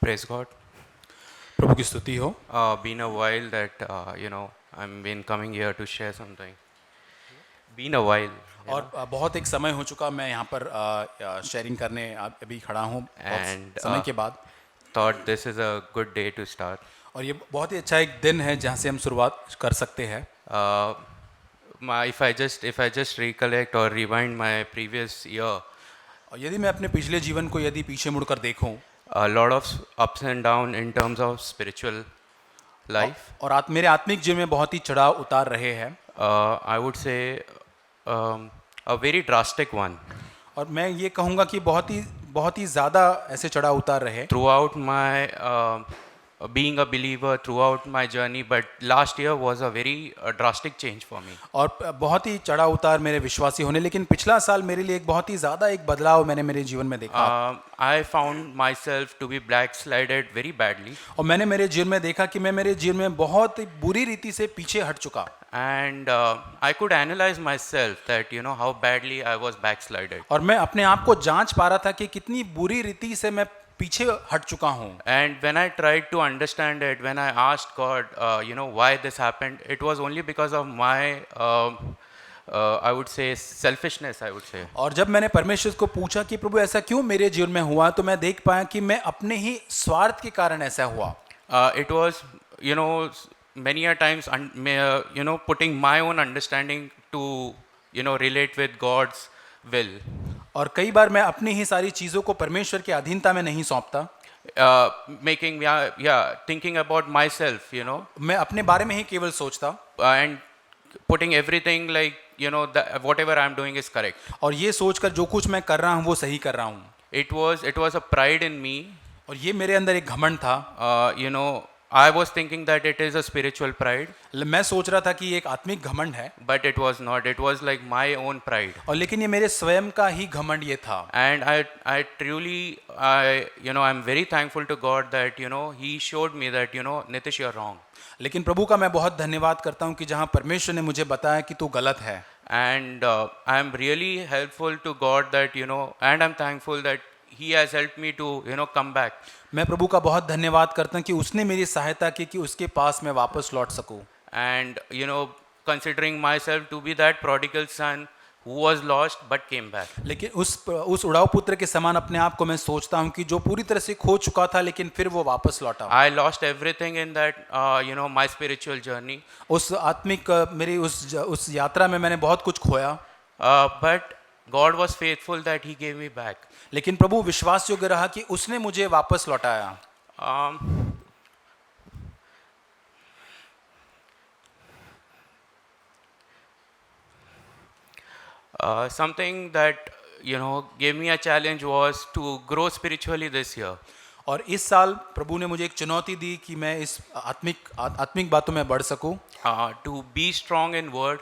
Praise God. प्रभु की स्तुति हो। Been a while that I'm been coming here to share something. Been a while, और बहुत एक समय हो चुका मैं यहाँ पर शेयरिंग करने अभी खड़ा हूँ बहुत and समय के बाद। thought this is a good day to start. और ये बहुत ही अच्छा एक दिन है जहाँ से हम शुरुआत कर सकते हैं। Uh, if I just recollect or rewind my previous year, और यदि मैं अपने पिछले जीवन को यदि पीछे मुड़कर देखूं a lot of ups and down in terms of spiritual life. और मेरे आत्मिक जीवन में बहुत ही चढ़ाव उतार रहे हैं। I would say a very drastic one. और मैं ये कहूँगा कि बहुत ही ज़्यादा ऐसे चढ़ाव उतार रहे Throughout my being a believer, throughout my journey, but last year was a very drastic change for me. और बहुत ही चढ़ाव उतार मेरे विश्वासी होने, लेकिन पिछला साल मेरे लिए एक बहुत ही ज़्यादा एक बदलाव मैंने मेरे जीवन में देखा। I found myself to be backslided very badly, और मैंने मेरे जीवन में देखा कि मैं मेरे जीवन में बहुत ही बुरी रीति से पीछे हट चुका। and I could analyze myself that how badly I was backslided. और मैं अपने आप को जांच पा रहा था कि कितनी बुरी रीति से मैं पीछे हट चुका हूँ। And when I tried to understand it, when I asked God, why this happened, it was only because of my, I would say, selfishness, I would say. और जब मैंने परमेश्वर को पूछा कि प्रभु ऐसा क्यों मेरे जीवन में हुआ, तो मैं देख पाया कि मैं अपने ही स्वार्थ के कारण ऐसा हुआ। It was, many a times, putting my own understanding to, relate with God's will. और कई बार मैं अपनी ही सारी चीज़ों को परमेश्वर की अधीनता में नहीं सौंपता। Thinking about myself, मैं अपने बारे में ही केवल सोचता and putting everything like, that whatever I'm doing is correct. और ये सोचकर जो कुछ मैं कर रहा हूँ वो सही कर रहा हूँ। It was a pride in me. और ये मेरे अंदर एक घमंड था। I was thinking that it is a spiritual pride, मैं सोच रहा था कि ये एक आत्मिक घमंड है, but it was not. It was like my own pride. और लेकिन ये मेरे स्वयं का ही घमंड ये था। And I truly, I'm very thankful to God that, He showed me that, Nitish, you're wrong. लेकिन प्रभु का मैं बहुत धन्यवाद करता हूँ कि जहाँ परमेश्वर ने मुझे बताया कि तू गलत है। And I'm really helpful to God that, and I'm thankful that He has helped me to, come back. मैं प्रभु का बहुत धन्यवाद करता हूँ कि उसने मेरी सहायता की कि उसके पास मैं वापस लौट सकूँ। And, considering myself to be that prodigal son who was lost but came back. लेकिन उस उड़ाऊ पुत्र के समान अपने आप को मैं सोचता हूँ कि जो पूरी तरह से खो चुका था लेकिन फिर वो वापस लौटा। I lost everything in that, my spiritual journey. उस आत्मिक मेरी उस यात्रा में मैंने बहुत कुछ खोया। But God was faithful that He gave me back. लेकिन प्रभु विश्वास योग्य रहा कि उसने मुझे वापस लौटाया। Something that gave me a challenge was to grow spiritually this year. और इस साल प्रभु ने मुझे एक चुनौती दी कि मैं इस आत्मिक बातों में बढ़ सकूं, to be strong in word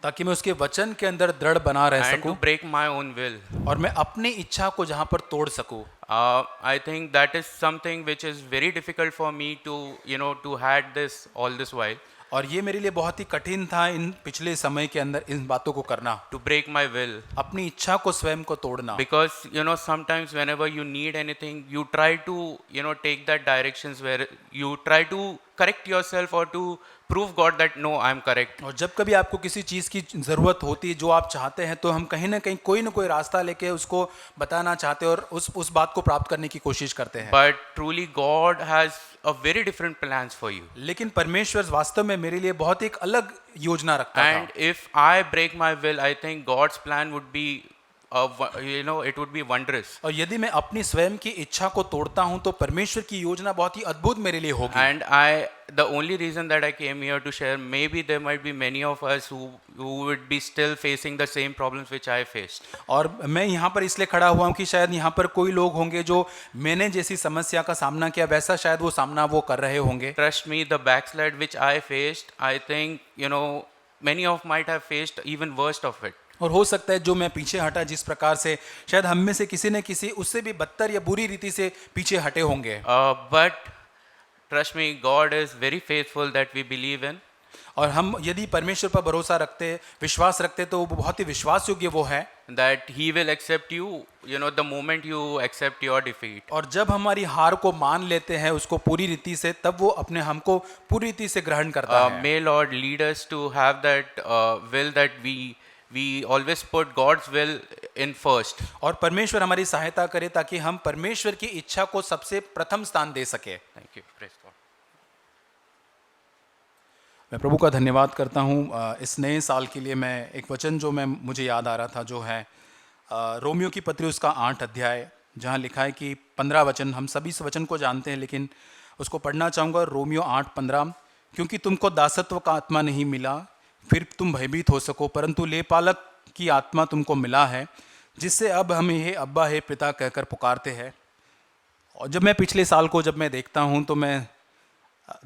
ताकि मैं उसके वचन के अंदर दृढ़ बना रह and to सकूं break my own will. और मैं अपनी इच्छा को जहां पर तोड़ सकूं। I think that is something which is very difficult for me to had this all this while. और ये मेरे लिए बहुत ही कठिन था इन पिछले समय के अंदर इन बातों को करना, To break my will. अपनी इच्छा को स्वयं को तोड़ना। Because sometimes whenever you need anything, you try to take that directions where you try to correct yourself or to prove God that no, I'm correct. और जब कभी आपको किसी चीज़ की ज़रूरत होती है जो आप चाहते हैं, तो हम कहीं ना कहीं कोई ना कोई रास्ता लेके उसको बताना चाहते हैं और उस बात को प्राप्त करने की कोशिश करते हैं। But truly God has a very different plans for you. लेकिन परमेश्वर वास्तव में मेरे लिए बहुत एक अलग योजना रखता था। And if I break my will, I think God's plan would be, it would be wondrous. और यदि मैं अपनी स्वयं की इच्छा को तोड़ता हूं तो परमेश्वर की योजना बहुत ही अद्भुत मेरे लिए होगी। And the only reason that I came here to share, maybe there might be many of us who would be still facing the same problems which I faced. और मैं यहाँ पर इसलिए खड़ा हुआ हूँ कि शायद यहाँ पर कोई लोग होंगे जो मैंने जैसी समस्या का सामना किया वैसा शायद वो सामना वो कर रहे होंगे। Trust me, the backslide which I faced, I think many of might have faced even worst of it. और हो सकता है जो मैं पीछे हटा जिस प्रकार से, शायद हम में से किसी न किसी उससे भी बदतर या बुरी रीति से पीछे हटे होंगे। But trust me, God is very faithful that we believe in. और हम यदि परमेश्वर पर भरोसा रखते, विश्वास रखते, तो वो बहुत ही विश्वास योग्य वो है। that he will accept you, you know, the moment you accept your defeat. और जब हमारी हार को मान लेते हैं उसको पूरी रीति से, तब वो अपने हमको पूरी रीति से ग्रहण करता है। May Lord lead us to have that will that we always put God's will in first. और परमेश्वर हमारी सहायता करे ताकि हम परमेश्वर की इच्छा को सबसे प्रथम स्थान दे सके। Thank you. Praise God. मैं प्रभु का धन्यवाद करता हूँ इस नए साल के लिए। मैं एक वचन जो मुझे याद आ रहा था, जो है रोमियो की पत्री उसका 8 अध्याय, जहाँ लिखा है कि 15 वचन, हम सभी इस वचन को जानते हैं लेकिन उसको पढ़ना चाहूँगा। रोमियो 8:15, क्योंकि तुमको दासत्व का आत्मा नहीं मिला फिर तुम भयभीत हो सको, परंतु लेपालक की आत्मा तुमको मिला है, जिससे अब हम हे अब्बा हे पिता कहकर पुकारते हैं। और जब मैं पिछले साल को जब मैं देखता हूँ, तो मैं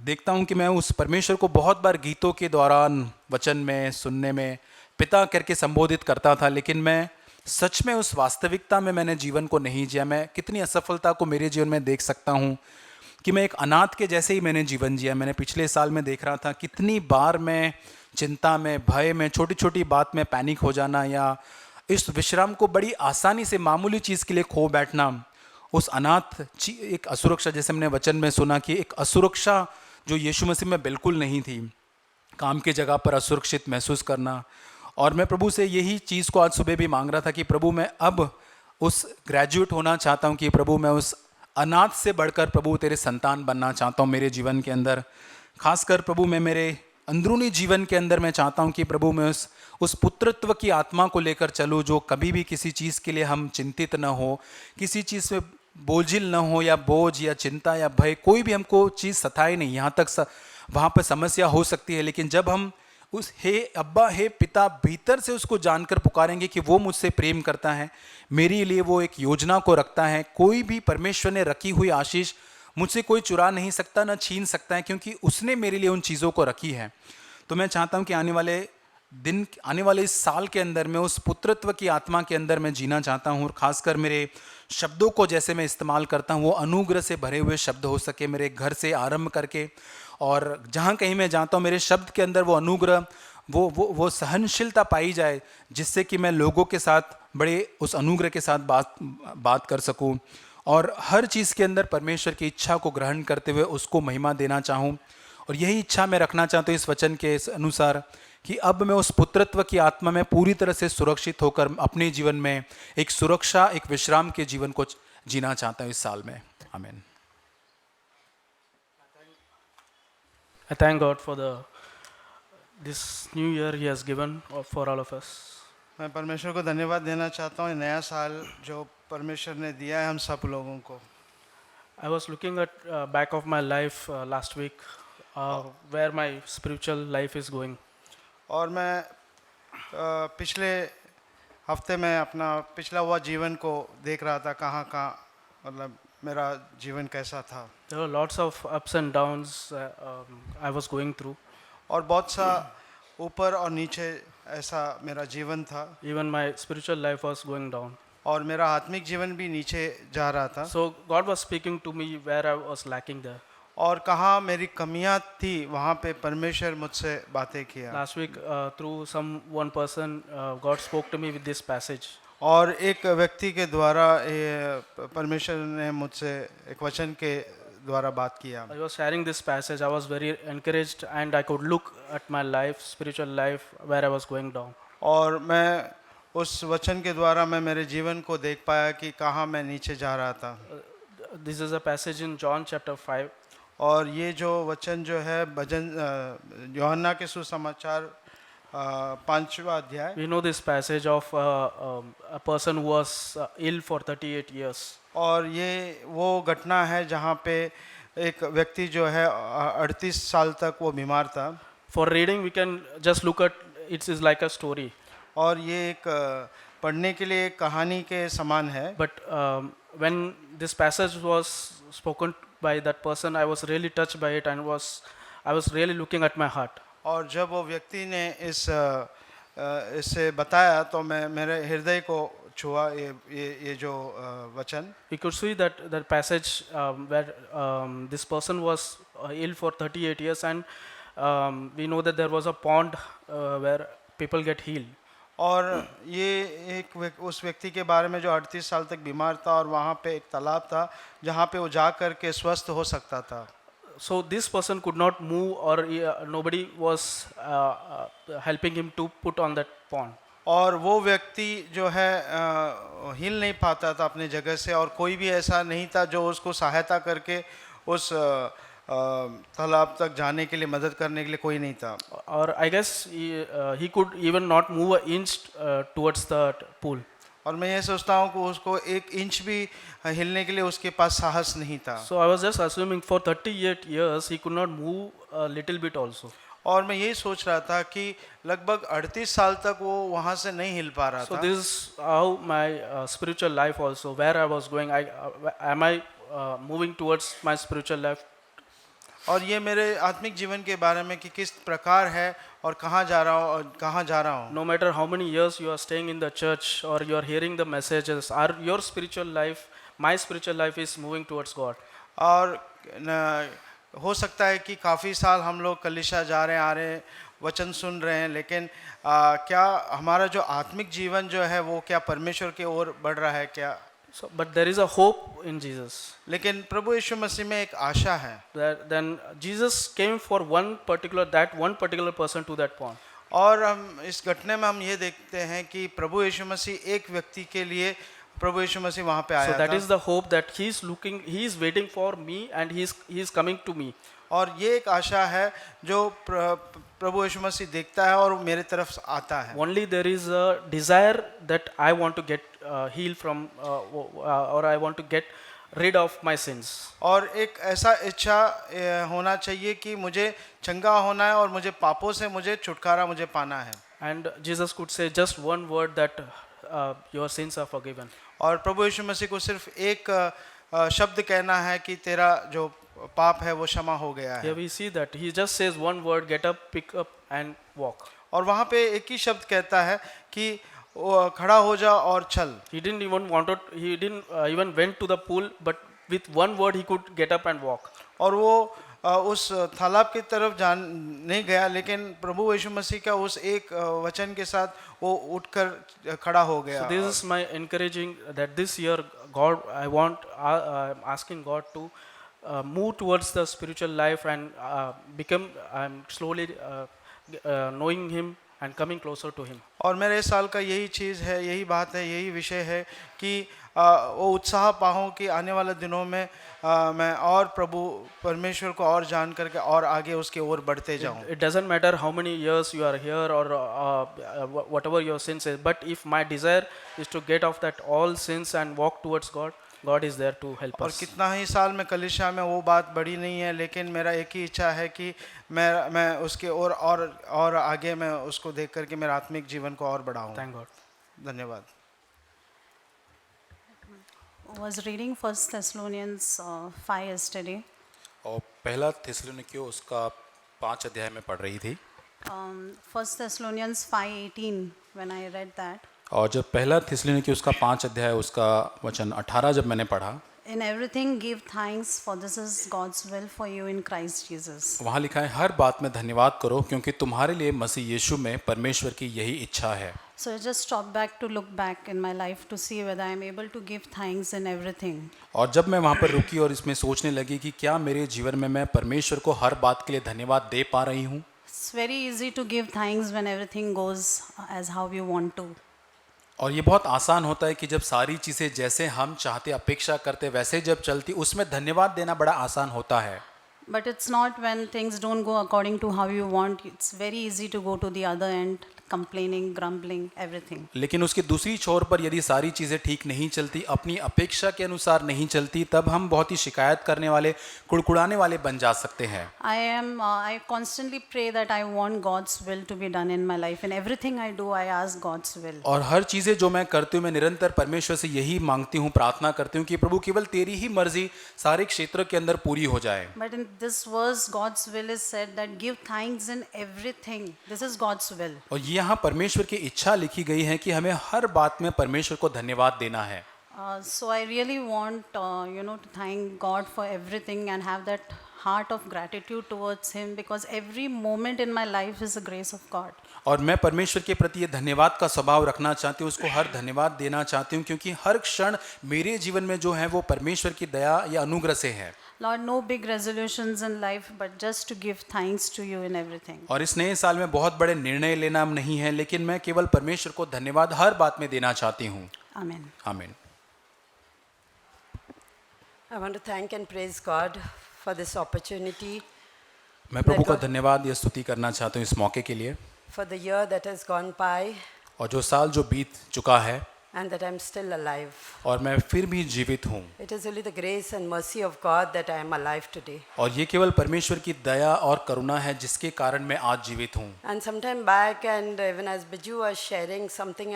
देखता हूँ कि मैं उस परमेश्वर को बहुत बार गीतों के दौरान, वचन में सुनने में पिता करके संबोधित करता था, लेकिन मैं सच में उस वास्तविकता में मैंने जीवन को नहीं जिया। मैं कितनी असफलता को मेरे जीवन में देख सकता हूँ कि मैं एक अनाथ के जैसे ही मैंने जीवन जिया। मैंने पिछले साल में देख रहा था कितनी बार मैं चिंता में, भय में, छोटी छोटी बात में पैनिक हो जाना, या इस विश्राम को बड़ी आसानी से मामूली चीज़ के लिए खो बैठना। उस अनाथ एक असुरक्षा, जैसे हमने वचन में सुना कि एक असुरक्षा जो यीशु मसीह में बिल्कुल नहीं थी, काम की जगह पर असुरक्षित महसूस करना। और मैं प्रभु से यही चीज़ को आज सुबह भी मांग रहा था कि प्रभु मैं अब उस ग्रेजुएट होना चाहता हूँ, कि प्रभु मैं उस अनाथ से बढ़कर प्रभु तेरे संतान बनना चाहता हूँ मेरे जीवन के अंदर। खासकर प्रभु मैं मेरे अंदरूनी जीवन के अंदर मैं चाहता हूँ कि प्रभु मैं उस पुत्रत्व की आत्मा को लेकर चलूँ, जो कभी भी किसी चीज़ के लिए हम चिंतित न हो, किसी चीज़ में बोझिल न हो, या बोझ या चिंता या भय, कोई भी हमको चीज़ सताए नहीं। यहाँ तक वहाँ पर समस्या हो सकती है, लेकिन जब हम उस हे अब्बा हे पिता भीतर से उसको जानकर पुकारेंगे कि वो मुझसे प्रेम करता है, मेरे लिए वो एक योजना को रखता है, कोई भी परमेश्वर ने रखी हुई आशीष मुझसे कोई चुरा नहीं सकता, ना छीन सकता है, क्योंकि उसने मेरे लिए उन चीज़ों को रखी है। तो मैं चाहता हूँ कि आने वाले दिन, आने वाले इस साल के अंदर मैं उस पुत्रत्व की आत्मा के अंदर मैं जीना चाहता हूँ। और ख़ासकर मेरे शब्दों को जैसे मैं इस्तेमाल करता हूँ, वो अनुग्रह से भरे हुए शब्द हो सके, मेरे घर से आरंभ करके, और जहाँ कहीं मैं जाता हूँ मेरे शब्द के अंदर वो अनुग्रह, वो सहनशीलता पाई जाए, जिससे कि मैं लोगों के साथ बड़े उस अनुग्रह के साथ बात कर सकूँ, और हर चीज़ के अंदर परमेश्वर की इच्छा को ग्रहण करते हुए उसको महिमा देना चाहूँ। और यही इच्छा मैं रखना चाहता हूँ इस वचन के अनुसार, कि अब मैं उस पुत्रत्व की आत्मा में पूरी तरह से सुरक्षित होकर अपने जीवन में एक सुरक्षा, एक विश्राम के जीवन को जीना चाहता हूँ इस साल में। आमीन। I thank God for this new year He has given for all of us. मैं परमेश्वर को धन्यवाद देना चाहता हूँ, नया साल जो परमेश्वर ने दिया है हम सब लोगों को। I was looking at back of my life last week, where my spiritual life is going. और मैं पिछले हफ्ते में अपना पिछला हुआ जीवन को देख रहा था, कहाँ मतलब मेरा जीवन कैसा था। There were lots of ups and downs I was going through. और बहुत सा ऊपर और नीचे ऐसा मेरा जीवन था। Even my spiritual life was going down. और मेरा आत्मिक जीवन भी नीचे जा रहा था। So God was speaking to me where I was lacking there. और कहाँ मेरी कमियां थी, वहाँ पे परमेश्वर मुझसे बातें किया। Last week through one person God spoke to me with this passage. और एक व्यक्ति के द्वारा परमेश्वर ने मुझसे एक वचन के द्वारा बात किया। I was sharing this passage. I was very encouraged and I could look at my life, spiritual life, where I was going down. और मैं उस वचन के द्वारा मैं मेरे जीवन को देख पाया कि कहाँ मैं नीचे जा रहा था। This is a passage in John chapter 5. और ये जो वचन जो है भजन यूहन्ना के सुसमाचार 5वां अध्याय। We know this passage of a person who was ill for 38 years. और ये वो घटना है जहाँ पे एक व्यक्ति जो है 38 साल तक वो बीमार था। For reading we can just look at it is like a story. और ये एक पढ़ने के लिए एक कहानी के समान है। But when this passage was spoken by that person, I was really touched by it and I was really looking at my heart. और जब वो व्यक्ति ने इससे बताया तो मैं मेरे हृदय को छुआ ये जो वचन। We could see that passage where this person was ill for 38 years and we know that there was a pond where people get healed. और ये उस व्यक्ति के बारे में जो 38 साल तक बीमार था, और वहाँ पे एक तालाब था जहाँ पे वो जा कर के स्वस्थ हो सकता था. So this person could not move, or nobody was helping him to put on that pond. और वो व्यक्ति जो है हिल नहीं पाता था अपने जगह से, और कोई भी ऐसा नहीं था जो उसको सहायता करके उस तालाब तक जाने के लिए, मदद करने के लिए कोई नहीं था. Or I guess he could even not move an inch towards the pool. और मैं ये सोचता हूँ कि उसको 1 इंच भी हिलने के लिए उसके पास साहस नहीं था. So I was just assuming for 38 years he could not move a little bit also. और मैं यही सोच रहा था कि लगभग 38 साल तक वो वहाँ से नहीं हिल पा रहा So था. this is how my spiritual life also, where I was going. Am I moving towards my spiritual life? और ये मेरे आत्मिक जीवन के बारे में कि किस प्रकार है और कहाँ जा रहा हूँ और कहाँ जा रहा हूँ. No matter how many years you are staying in the church or you are hearing the messages, are your spiritual life, my spiritual life is moving towards God. और हो सकता है कि काफ़ी साल हम लोग कलीसिया जा रहे हैं, आ रहे हैं, वचन सुन रहे हैं, लेकिन क्या हमारा जो आत्मिक जीवन जो है वो क्या परमेश्वर की ओर बढ़ रहा है क्या? So, but there is a hope in Jesus. लेकिन प्रभु यीशु मसीह में एक आशा है. Then Jesus came for one particular person to that pond. और हम इस घटने में हम ये देखते हैं कि प्रभु यीशु मसीह एक व्यक्ति के लिए प्रभु यीशु मसीह वहाँ पे आया So that था. is the hope that he is waiting for me, and he is coming to me. और ये एक आशा है जो प्रभु यीशु मसीह देखता है और मेरे तरफ आता है. Only there is a desire that I want to get healed from, or I want to get rid of my sins. और एक ऐसा इच्छा होना चाहिए कि मुझे चंगा होना है और मुझे पापों से मुझे छुटकारा मुझे पाना है. And Jesus could say just one word that your sins are forgiven. और प्रभु यीशु मसीह को सिर्फ एक शब्द कहना है कि तेरा जो पाप है वो क्षमा हो गया Here है. we see that he just says one word, get up, pick up and walk. और वहाँ पे एक ही शब्द कहता है कि खड़ा हो जा और चल. He didn't even went to the pool, but with one word he could get up and walk. और वो उस तालाब की तरफ नहीं गया, लेकिन प्रभु यीशु मसीह का उस एक वचन के साथ वो उठकर खड़ा हो गया. So this is my encouraging that this year God, I'm asking God to move towards the spiritual life and I'm slowly knowing Him and coming closer to Him. और मेरे साल का यही चीज़ है, यही बात है, यही विषय है कि वो उत्साह पाऊँ कि आने वाले दिनों में मैं और प्रभु परमेश्वर को और जान करके और आगे उसके ओर बढ़ते जाऊँ. It doesn't matter how many years you are here or whatever your sins is, but if my desire is to get off that all sins and walk towards God, God is there to help और us. कितना ही साल में कलीसिया में वो बात बड़ी नहीं है, लेकिन मेरा एक ही इच्छा है कि मैं उसके और आगे मैं उसको देख करके मेरा आत्मिक जीवन को और बढ़ाऊँ. Thank God. धन्यवाद. Was reading 1 Thessalonians 5 yesterday. और पहला थिस्सलुनीकियों उसका 5 अध्याय में पढ़ रही थी. 1 Thessalonians 5:18 when I read that. और जब पहला थिस्सलुनीकियों उसका 5 अध्याय उसका वचन 18 जब मैंने पढ़ा, In everything give thanks, for this is God's will for you in Christ Jesus. वहाँ लिखा है हर बात में धन्यवाद करो क्योंकि तुम्हारे लिए मसीह यीशु में परमेश्वर की यही इच्छा है. So I just stopped back to look back in my life to see whether I am able to give thanks in everything. और जब मैं वहाँ पर रुकी और इसमें सोचने लगी कि क्या मेरे जीवन में मैं परमेश्वर को हर बात के लिए धन्यवाद दे पा रही हूँ. It's very easy to give thanks when everything goes as how you want to. और ये बहुत आसान होता है कि जब सारी चीज़ें जैसे हम चाहते अपेक्षा करते वैसे जब चलती उसमें धन्यवाद देना बड़ा आसान होता है. But it's not when things don't go according to how you want. It's very easy to go to the other end, complaining, grumbling, everything. लेकिन उसकी दूसरी छोर पर यदि सारी चीज़ें ठीक नहीं चलती, अपनी अपेक्षा के अनुसार नहीं चलती, तब हम बहुत ही शिकायत करने वाले, कुड़कुड़ाने वाले बन जा सकते हैं. I constantly pray that I want God's will to be done in my life. In everything I do, I ask God's will. और हर चीज़ें जो मैं करती हूँ मैं निरंतर परमेश्वर से यही मांगती हूँ, प्रार्थना करती हूँ कि प्रभु केवल तेरी ही मर्जी सारे क्षेत्र के अंदर पूरी हो जाए. But in this verse, God's will is said that give thanks in everything. This is God's will. और यहाँ परमेश्वर की इच्छा लिखी गई है कि हमें हर बात में परमेश्वर को धन्यवाद देना है. So I really want, to thank God for everything and have that heart of gratitude towards Him because every moment in my life is the grace of God. और मैं परमेश्वर के प्रति ये धन्यवाद का स्वभाव रखना चाहती हूँ, उसको हर धन्यवाद देना चाहती हूँ, क्योंकि हर क्षण मेरे जीवन में जो है वो परमेश्वर की दया या अनुग्रह से है। Lord, no big resolutions in life, but just to give thanks to you in everything. और इस नए साल में बहुत बड़े निर्णय लेना नहीं है, लेकिन मैं केवल परमेश्वर को धन्यवाद हर बात में देना चाहती हूँ। Amen. आमीन। I want to thank and praise God for this opportunity, मैं प्रभु का धन्यवाद या स्तुति करना चाहता हूँ इस मौके के लिए, for the year that has gone by, और जो साल जो बीत चुका है and that I'm still alive. और मैं फिर भी जीवित हूँ। It is only the grace and mercy of God that I am alive today. और ये केवल परमेश्वर की दया और करुणा है जिसके कारण मैं आज जीवित हूँ। And sometime back, and even as Biju was sharing something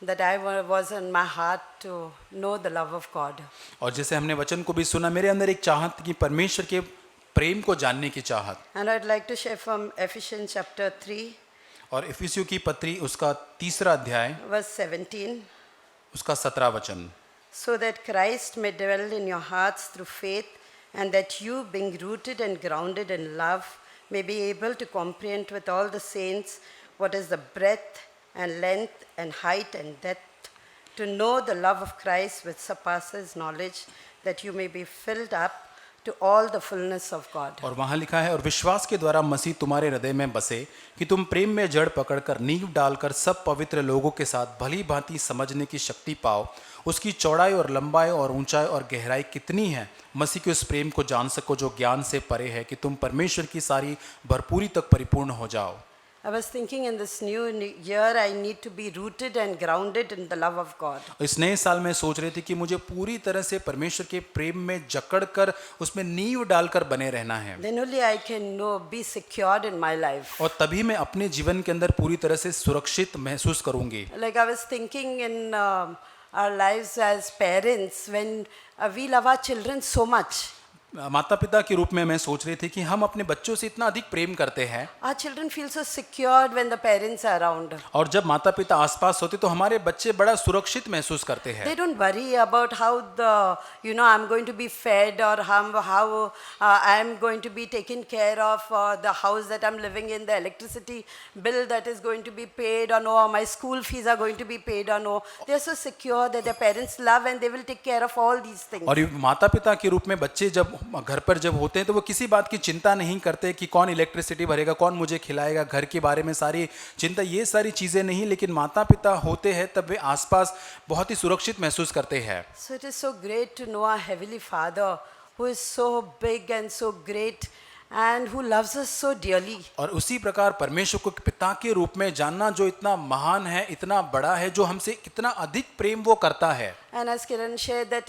that was in my heart to know the love of God. और जैसे हमने वचन को भी सुना, मेरे अंदर एक चाहत थी कि परमेश्वर के प्रेम को जानने की चाहत। And I'd like to share from Ephesians chapter 3, और इफिसियों की पत्री उसका 3 अध्याय verse 17. उसका 17 वचन। So that Christ may dwell in your hearts through faith, and that you, being rooted and grounded in love, may be able to comprehend with all the saints what is the breadth and length and height and depth, to know the love of Christ which surpasses knowledge, that you may be filled up to all the fullness of God. और वहाँ लिखा है, और विश्वास के द्वारा मसीह तुम्हारे हृदय में बसे, कि तुम प्रेम में जड़ पकड़कर नींव डालकर सब पवित्र लोगों के साथ भली भांति समझने की शक्ति पाओ, उसकी चौड़ाई और लंबाई और ऊंचाई और गहराई कितनी है, मसीह के उस प्रेम को जान सको जो ज्ञान से परे है, कि तुम परमेश्वर की सारी भरपूरी तक परिपूर्ण हो जाओ। I was thinking in this new year I need to be rooted and grounded in the love of God. इस नए साल में सोच रही थी कि मुझे पूरी तरह से परमेश्वर के प्रेम में जकड़कर उसमें नींव डालकर बने रहना है, Then only I can be secured in my life. और तभी मैं अपने जीवन के अंदर पूरी तरह से सुरक्षित महसूस करूंगी। Like I was thinking in our lives as parents, when we love our children so much. माता पिता के रूप में मैं सोच रही थी कि हम अपने बच्चों से इतना अधिक प्रेम करते हैं, Our children feel so secured when the parents are around. और जब माता पिता आसपास होते तो हमारे बच्चे बड़ा सुरक्षित महसूस करते हैं। They don't worry about how I'm going to be fed, or how I'm going to be taken care of, or the house that I'm living in, the electricity bill that is going to be paid or no, or my school fees are going to be paid or no. They are so secure that their parents love and they will take care of all these things. और माता पिता के रूप में बच्चे जब घर पर जब होते हैं तो वो किसी बात की चिंता नहीं करते कि कौन इलेक्ट्रिसिटी भरेगा, कौन मुझे खिलाएगा, घर के बारे में सारी चिंता, ये सारी चीज़ें नहीं। लेकिन माता पिता होते हैं तब वे आसपास बहुत ही सुरक्षित महसूस करते हैं। So it is so great to know our Heavenly Father, who is so big and so great and who loves us so dearly. और उसी प्रकार परमेश्वर को पिता के रूप में जानना, जो इतना महान है, इतना बड़ा है, जो हमसे कितना अधिक प्रेम वो करता है। And as Kiran shared that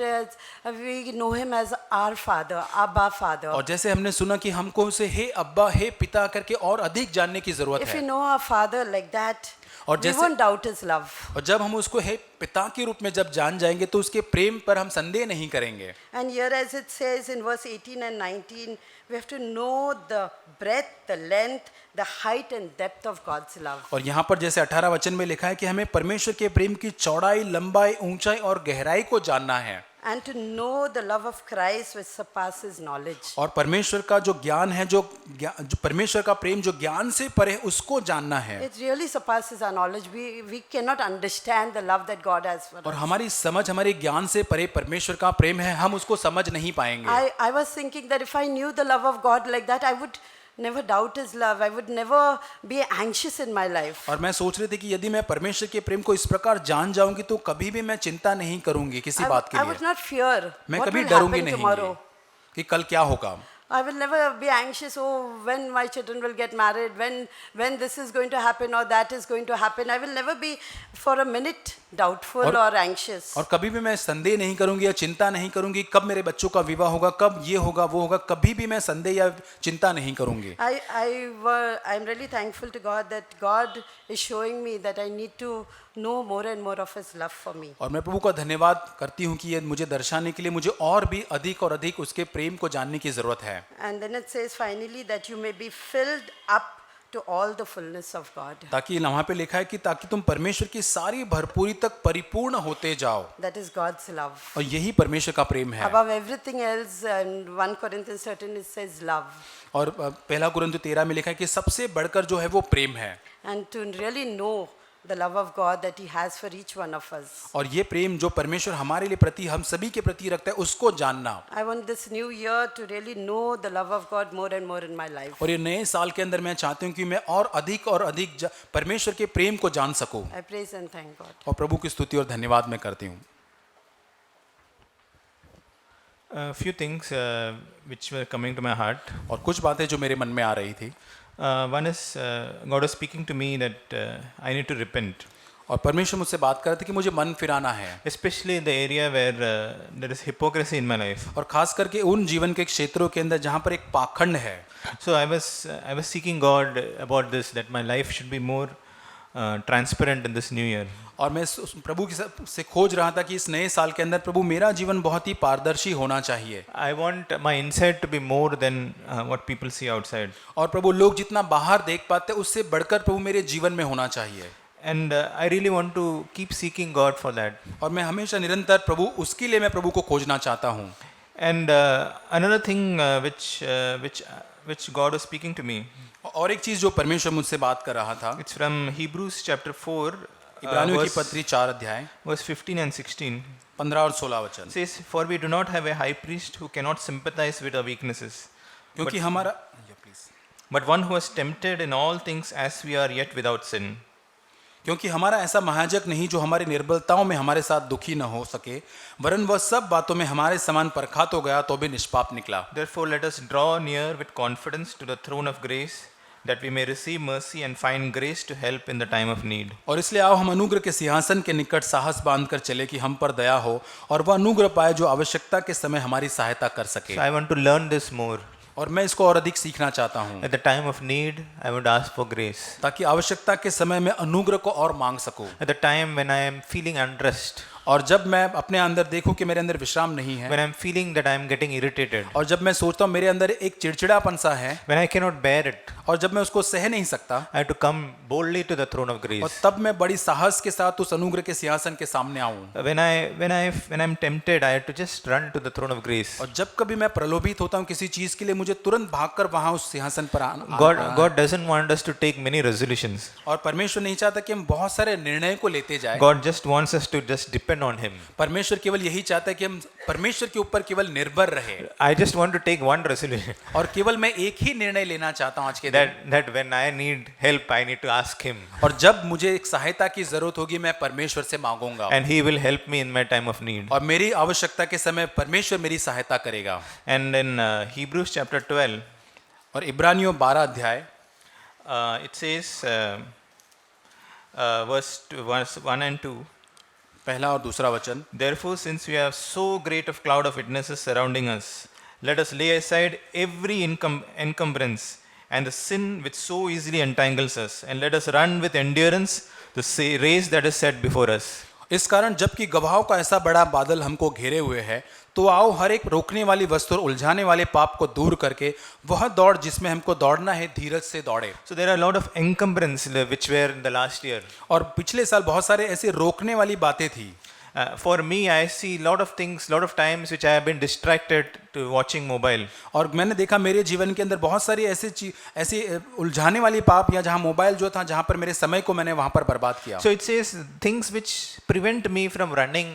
we know him as our Father, Abba Father. और जैसे हमने सुना कि हमको उसे हे अब्बा, हे पिता करके और अधिक जानने की जरूरत If we है। know our Father like that, और we जैसे won't doubt his love. और जब हम उसको हे पिता के रूप में जब जान जाएंगे तो उसके प्रेम पर हम संदेह नहीं करेंगे। And here as it says in verse 18 and 19, we have to know the breadth, the length, the height and depth of God's love. और यहाँ पर जैसे 18 वचन में लिखा है कि हमें परमेश्वर के प्रेम की चौड़ाई, लंबाई, ऊंचाई और गहराई को जानना है, And to know the love of Christ which surpasses knowledge. और परमेश्वर का जो ज्ञान है, जो परमेश्वर का प्रेम जो ज्ञान से परे है, उसको जानना है। It really surpasses our knowledge. We cannot understand the love that God has for और us. हमारी समझ, हमारे ज्ञान से परे परमेश्वर का प्रेम है, हम उसको समझ नहीं पाएंगे। I was thinking that if I knew the love of God like that, I would never doubt his love. I would never be anxious in my life. और मैं सोच रही थी कि यदि मैं परमेश्वर के प्रेम को इस प्रकार जान जाऊंगी तो कभी भी मैं चिंता नहीं करूंगी किसी बात के I would लिए। not fear मैं what कभी will डरूंगी happen नहीं tomorrow. कि कल क्या होगा। I will never be anxious, oh, when my children will get married, when this is going to happen or that is going to happen. I will never be for a minute doubtful or anxious. और कभी भी मैं संदेह नहीं करूंगी या चिंता नहीं करूंगी कब मेरे बच्चों का विवाह होगा, कब ये होगा वो होगा, कभी भी मैं संदेह या चिंता नहीं करूंगी। I'm really thankful to God that God is showing me that I need to know more and more of his love for me. और मैं प्रभु का धन्यवाद करती हूँ कि ये मुझे दर्शाने के लिए मुझे और भी अधिक और अधिक उसके प्रेम को जानने की जरूरत है। And then it says finally that you may be filled up to all the fullness of God. ताकि वहाँ पे लिखा है कि ताकि तुम परमेश्वर की सारी भरपूरी तक परिपूर्ण होते जाओ, That is God's love. और यही परमेश्वर का प्रेम है। Above everything else, and 1 Corinthians 13 it says love. और पहला कुरिन्थियों 13 में लिखा है कि सबसे बढ़कर जो है वो प्रेम है, And to really know the love of God that He has for each one of us. और ये प्रेम जो परमेश्वर हमारे लिए प्रति हम सभी के प्रति रखता है उसको जानना। I want this new year to really know the love of God more and more in my life. और ये नए साल के अंदर मैं चाहती हूँ कि मैं और अधिक परमेश्वर के प्रेम को जान सकूं, I praise and thank God. और प्रभु की स्तुति और धन्यवाद मैं करती हूँ। A few things which were coming to my heart. और कुछ बातें जो मेरे मन में आ रही थी। One is God was speaking to me that I need to repent, और परमेश्वर मुझसे बात कर रहे थे कि मुझे मन फिराना है, especially in the area where there is hypocrisy in my life. और खास करके उन जीवन के क्षेत्रों के अंदर जहाँ पर एक पाखंड है। So I was seeking God about this, that my life should be more transparent in this new year. और मैं प्रभु से खोज रहा था कि इस नए साल के अंदर प्रभु मेरा जीवन बहुत ही पारदर्शी होना चाहिए, I want my inside to be more than what people see outside. और प्रभु लोग जितना बाहर देख पाते हैं उससे बढ़कर प्रभु मेरे जीवन में होना चाहिए। And I really want to keep seeking God for that. और मैं हमेशा निरंतर प्रभु उसके लिए मैं प्रभु को खोजना चाहता हूँ। And another thing which God was speaking to me, और एक चीज़ जो परमेश्वर मुझसे बात कर रहा था, it's from Hebrews chapter 4, इब्रानियों की पत्री 4 अध्याय verse 15 and 16. 15 और 16 वचन। It says, "For we do not have a high priest who cannot sympathize with our weaknesses, क्योंकि हमारा but one who was tempted in all things as we are yet without sin." क्योंकि हमारा ऐसा महायाजक नहीं जो हमारी निर्बलताओं में हमारे साथ दुखी न हो सके, वरन वह सब बातों में हमारे समान परखा तो गया तो भी निष्पाप निकला। Therefore let us draw near with confidence to the throne of grace, that we may receive mercy and find grace to help in the time of need. और इसलिए आओ हम अनुग्रह के सिंहासन के निकट साहस बांधकर चले कि हम पर दया हो और वह अनुग्रह पाए जो आवश्यकता के समय हमारी सहायता कर सके। So I want to learn this more. और मैं इसको और अधिक सीखना चाहता हूँ, At the time of need, I would ask for grace. ताकि आवश्यकता के समय में अनुग्रह को और मांग सकूं। At the time when I am feeling unrest, और जब मैं अपने अंदर देखूं कि मेरे अंदर विश्राम नहीं है, when I am feeling that I am getting irritated, और जब मैं सोचता हूँ मेरे अंदर एक चिड़चिड़ापन सा है, when I cannot bear it, और जब मैं उसको सह नहीं सकता, I have to come boldly to the throne of और grace. तब मैं बड़ी साहस के साथ उस अनुग्रह के सिंहासन के सामने आऊं। When I am tempted, I have to just run to the throne of grace. और जब कभी मैं प्रलोभित होता हूं किसी चीज के लिए, मुझे तुरंत भागकर वहां उस सिंहासन पर आना। God doesn't want us to take many resolutions. और परमेश्वर नहीं चाहता कि हम बहुत सारे निर्णय को लेते जाएं। God just wants us to just depend on Him. परमेश्वर केवल यही चाहता है कि हम परमेश्वर के ऊपर केवल निर्भर रहे। I just want to take one resolution. और केवल मैं एक ही निर्णय लेना चाहता हूं आज के दिन, That when I need help, I need to ask Him. और जब मुझे एक सहायता की जरूरत होगी मैं परमेश्वर से मांगूंगा, And He will help me in my time of need. और मेरी आवश्यकता के समय परमेश्वर मेरी सहायता करेगा। And in Hebrews chapter 12, और इब्रानियों 12 अध्याय it says, verse 1 and 2, पहला और दूसरा वचन, "Therefore, since we have so great a cloud of witnesses surrounding us, let us lay aside every encumbrance and the sin which so easily entangles us, and let us run with endurance the race that is set before us." इस कारण जबकि गवाहों का ऐसा बड़ा बादल हमको घेरे हुए है, तो आओ हर एक रोकने वाली वस्तु और उलझाने वाले पाप को दूर करके वह दौड़ जिसमें हमको दौड़ना है धीरज से दौड़े। So there are a lot of encumbrance which were in the last year. और पिछले साल बहुत सारे ऐसे रोकने वाली बातें थी। For me, I see lot of things, lot of times which I have been distracted to watching mobile. और मैंने देखा मेरे जीवन के अंदर बहुत सारी ऐसी उलझाने वाली पाप या जहाँ मोबाइल जो था जहाँ पर मेरे समय को मैंने वहाँ पर बर्बाद किया। So it says things which prevent me from running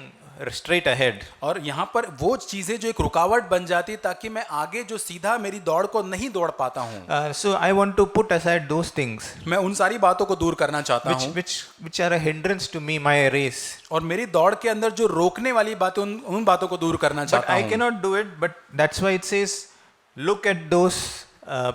straight ahead. और यहाँ पर वो चीजें जो एक रुकावट बन जाती ताकि मैं आगे जो सीधा मेरी दौड़ को नहीं दौड़ पाता हूँ। So I want to put aside those things मैं उन सारी बातों को दूर करना चाहता हूँ which are a hindrance to me, my race. और मेरी दौड़ के अंदर जो रोकने वाली बातें उन बातों को दूर करना But चाहता I हूँ। cannot do it. But that's why it says, look at those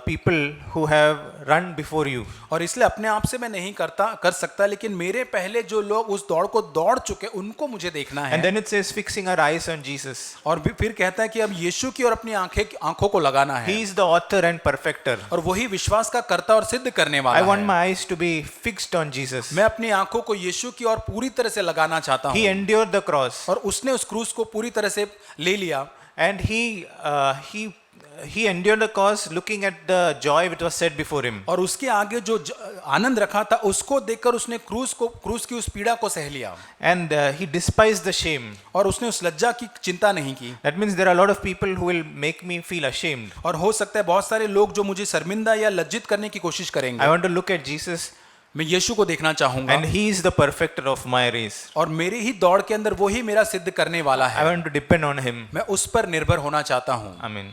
people who have run before you. और इसलिए अपने आप से मैं नहीं कर सकता, लेकिन मेरे पहले जो लोग उस दौड़ को दौड़ चुके उनको मुझे देखना है। And then it says, fixing our eyes on Jesus. और फिर कहता है कि अब यीशु की और अपनी आंखों को लगाना है। He is the author and perfecter. और वही विश्वास का कर्ता और सिद्ध करने वाला I want है। my eyes to be fixed on Jesus. मैं अपनी आंखों को यीशु की और पूरी तरह से लगाना चाहता He हूँ। endured the cross. और उसने उस क्रूस को पूरी तरह से ले लिया। And he he endured the cross looking at the joy which was set before him. और उसके आगे जो आनंद रखा था उसको देखकर उसने क्रूस की उस पीड़ा को सह लिया And he despised the shame. और उसने उस लज्जा की चिंता नहीं की। That means there are a lot of people who will make me feel ashamed. और हो सकता है बहुत सारे लोग जो मुझे शर्मिंदा या लज्जित करने की कोशिश करेंगे। I want to look at Jesus, मैं यीशु को देखना चाहूंगा and he is the perfecter of my race. और मेरे ही दौड़ के अंदर वो ही मेरा सिद्ध करने वाला I है। want to depend on him. मैं उस पर निर्भर होना चाहता हूँ। Amen.